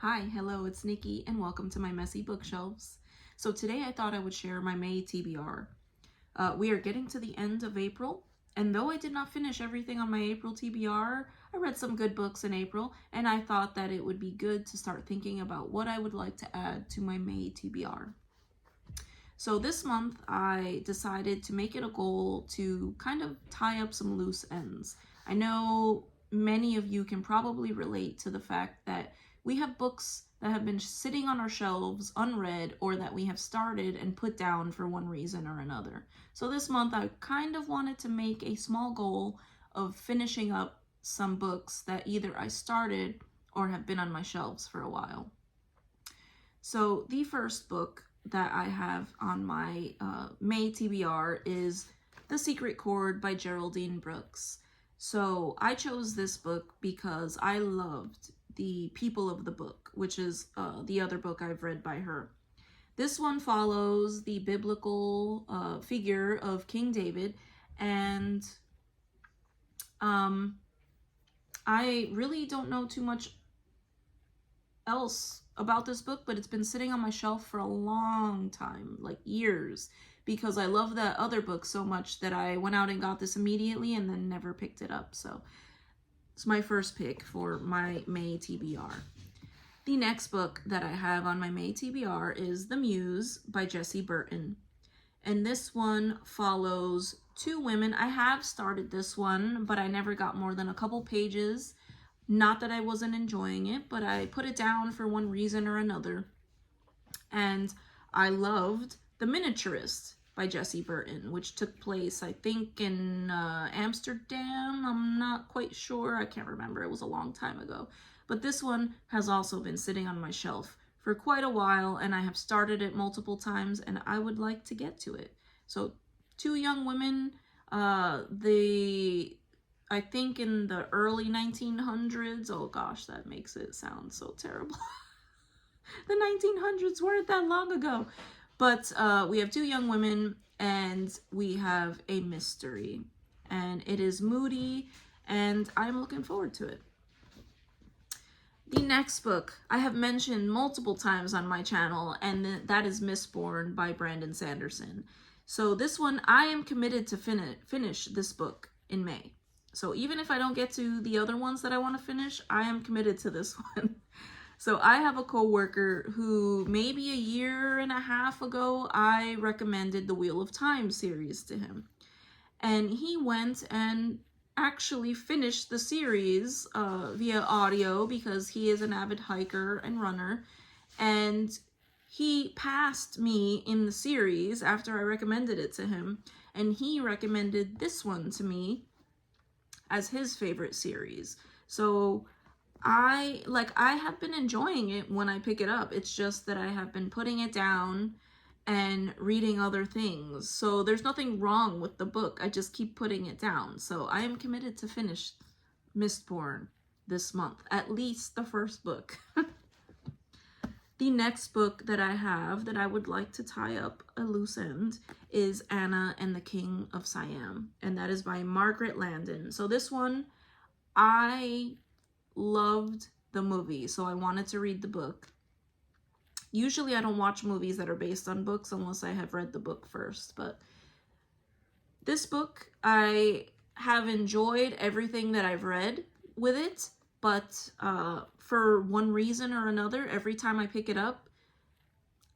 Hi, hello, it's Nikki, and welcome to my messy bookshelves. So today I thought I would share my May TBR. We are getting to the end of April, and though I did not finish everything on my April TBR, I read some good books in April, and I thought that it would be good to start thinking about what I would like to add to my May TBR. So this month I decided to make it a goal to kind of tie up some loose ends. I know many of you can probably relate to the fact that we have books that have been sitting on our shelves unread or that we have started and put down for one reason or another. So this month I kind of wanted to make a small goal of finishing up some books that either I started or have been on my shelves for a while. So the first book that I have on my May TBR is The Secret Chord by Geraldine Brooks. So I chose this book because I loved The People of the Book, which is the other book I've read by her. This one follows the biblical figure of King David, and I really don't know too much else about this book, but it's been sitting on my shelf for a long time, like years, because I love that other book so much that I went out and got this immediately and then never picked it up. So it's my first pick for my May TBR. The next book that I have on my May TBR is The Muse by Jessie Burton. And this one follows two women. I have started this one, but I never got more than a couple pages. Not that I wasn't enjoying it, but I put it down for one reason or another. And I loved The Miniaturist by Jessie Burton, which took place, I think, in Amsterdam. I'm not quite sure. I can't remember. It was a long time ago. But this one has also been sitting on my shelf for quite a while, and I have started it multiple times, and I would like to get to it. So, two young women, I think in the early 1900s. Oh gosh, that makes it sound so terrible. The 1900s weren't that long ago. But we have two young women and we have a mystery. And it is moody and I'm looking forward to it. The next book I have mentioned multiple times on my channel, and that is Mistborn by Brandon Sanderson. So this one, I am committed to finish this book in May. So even if I don't get to the other ones that I want to finish, I am committed to this one. So I have a coworker who maybe a year and a half ago, I recommended the Wheel of Time series to him. And he went and actually finished the series via audio because he is an avid hiker and runner. And he passed me in the series after I recommended it to him. And he recommended this one to me as his favorite series. So I have been enjoying it when I pick it up. It's just that I have been putting it down and reading other things. So there's nothing wrong with the book. I just keep putting it down. So I am committed to finish Mistborn this month, at least the first book. The next book that I have that I would like to tie up a loose end is Anna and the King of Siam, and that is by Margaret Landon. So this one, I loved the movie, so I wanted to read the book. Usually I don't watch movies that are based on books unless I have read the book first, but this book, I have enjoyed everything that I've read with it, but for one reason or another, every time I pick it up,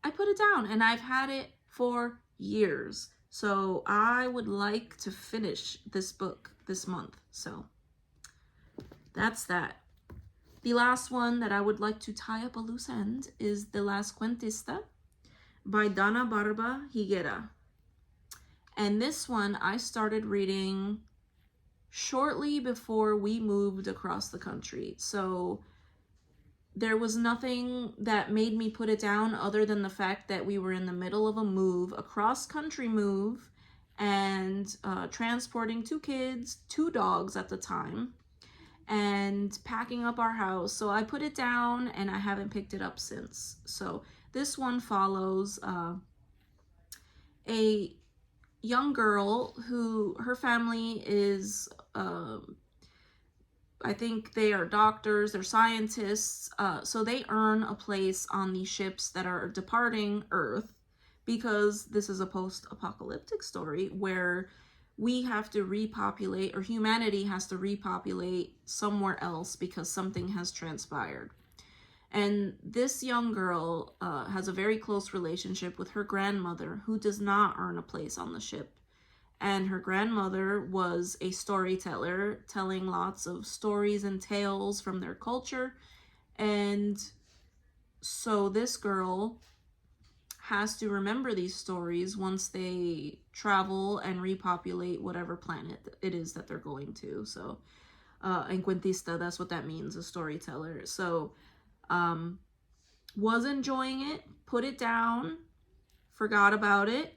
I put it down, and I've had it for years. So I would like to finish this book this month. So that's that. The last one that I would like to tie up a loose end is The Last Quintista by Dana Barba Higuera. And this one I started reading shortly before we moved across the country. So there was nothing that made me put it down other than the fact that we were in the middle of a move, a cross-country move, and transporting two kids, two dogs at the time, and packing up our house. So I put it down and I haven't picked it up since. So this one follows a young girl who, her family is I think they are doctors, they're scientists, so they earn a place on the ships that are departing Earth, because this is a post-apocalyptic story where we have to repopulate, or humanity has to repopulate somewhere else because something has transpired. And this young girl has a very close relationship with her grandmother, who does not earn a place on the ship. And her grandmother was a storyteller, telling lots of stories and tales from their culture. And so this girl has to remember these stories once they travel and repopulate whatever planet it is that they're going to. So, en cuentista, that's what that means, a storyteller. So, was enjoying it, put it down, forgot about it,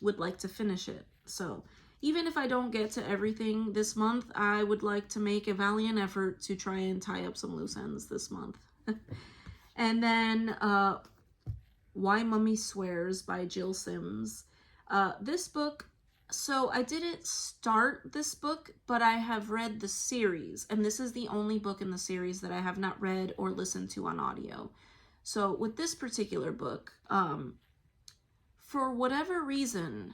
would like to finish it. So, even if I don't get to everything this month, I would like to make a valiant effort to try and tie up some loose ends this month. And then, Why Mummy Swears by Jill Sims. This book, so I didn't start this book, but I have read the series, and this is the only book in the series that I have not read or listened to on audio. So with this particular book, for whatever reason,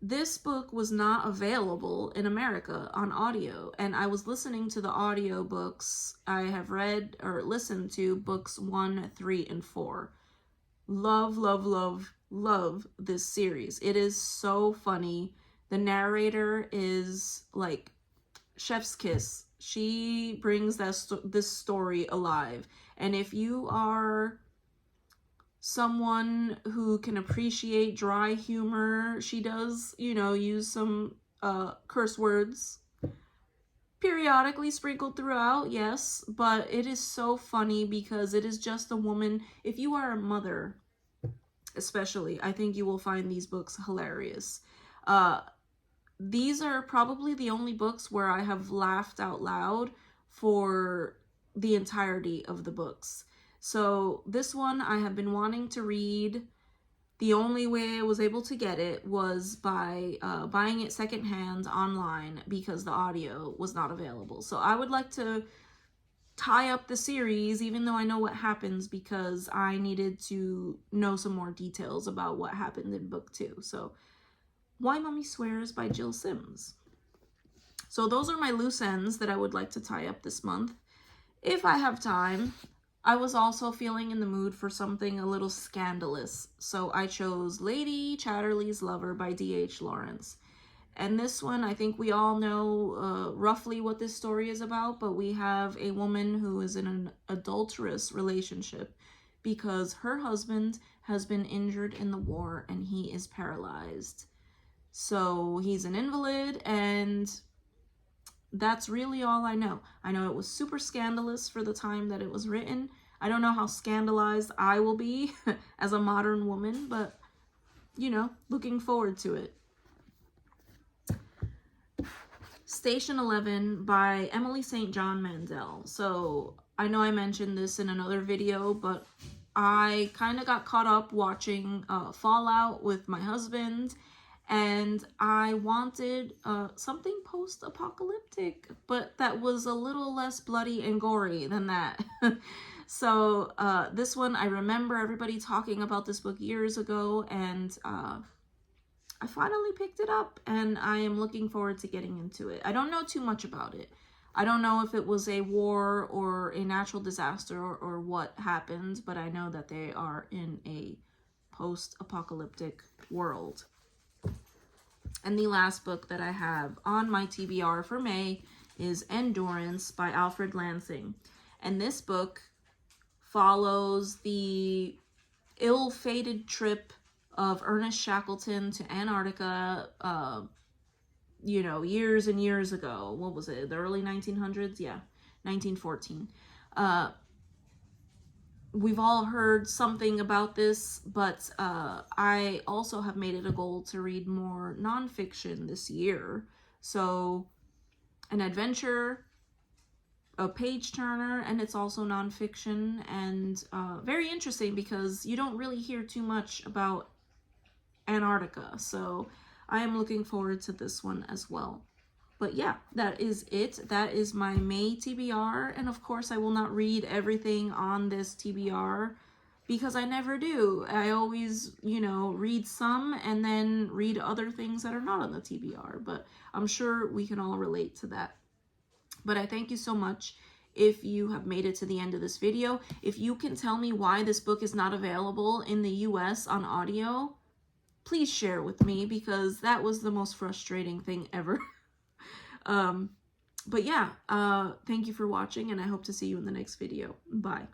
this book was not available in America on audio, and I was listening to the audio books. I have read or listened to books 1, 3, and 4. Love, love, love, love this series. It is so funny. The narrator is like chef's kiss. She brings this story alive. And if you are someone who can appreciate dry humor, she does, use some curse words periodically sprinkled throughout, yes, but it is so funny because it is just a woman. If you are a mother, especially, I think you will find these books hilarious. These are probably the only books where I have laughed out loud for the entirety of the books. So this one I have been wanting to read. The only way I was able to get it was by buying it secondhand online because the audio was not available. So I would like to tie up the series, even though I know what happens, because I needed to know some more details about what happened in book 2. So Why Mummy Swears by Jill Sims. So those are my loose ends that I would like to tie up this month, if I have time. I was also feeling in the mood for something a little scandalous, so I chose Lady Chatterley's Lover by D.H. Lawrence. And this one, I think we all know roughly what this story is about, but we have a woman who is in an adulterous relationship because her husband has been injured in the war and he is paralyzed. So he's an invalid, and that's really all I know. I know it was super scandalous for the time that it was written. I don't know how scandalized I will be as a modern woman, but, looking forward to it. Station 11 by Emily St. John Mandel. So I know I mentioned this in another video, but I kind of got caught up watching Fallout with my husband, and I wanted something post-apocalyptic, but that was a little less bloody and gory than that. So this one, I remember everybody talking about this book years ago, and I finally picked it up, and I am looking forward to getting into it. I don't know too much about it. I don't know if it was a war or a natural disaster or what happened, but I know that they are in a post-apocalyptic world. And the last book that I have on my TBR for May is Endurance by Alfred Lansing. And this book follows the ill-fated trip of Ernest Shackleton to Antarctica, years and years ago. What was it? The early 1900s? Yeah, 1914. We've all heard something about this, but I also have made it a goal to read more nonfiction this year. So an adventure, a page turner, and it's also nonfiction, and very interesting because you don't really hear too much about Antarctica. So I am looking forward to this one as well. But yeah, that is it. That is my May TBR. And of course, I will not read everything on this TBR because I never do. I always, you know, read some and then read other things that are not on the TBR. But I'm sure we can all relate to that. But I thank you so much if you have made it to the end of this video. If you can tell me why this book is not available in the US on audio, please share it with me, because that was the most frustrating thing ever. But yeah, thank you for watching, and I hope to see you in the next video. Bye.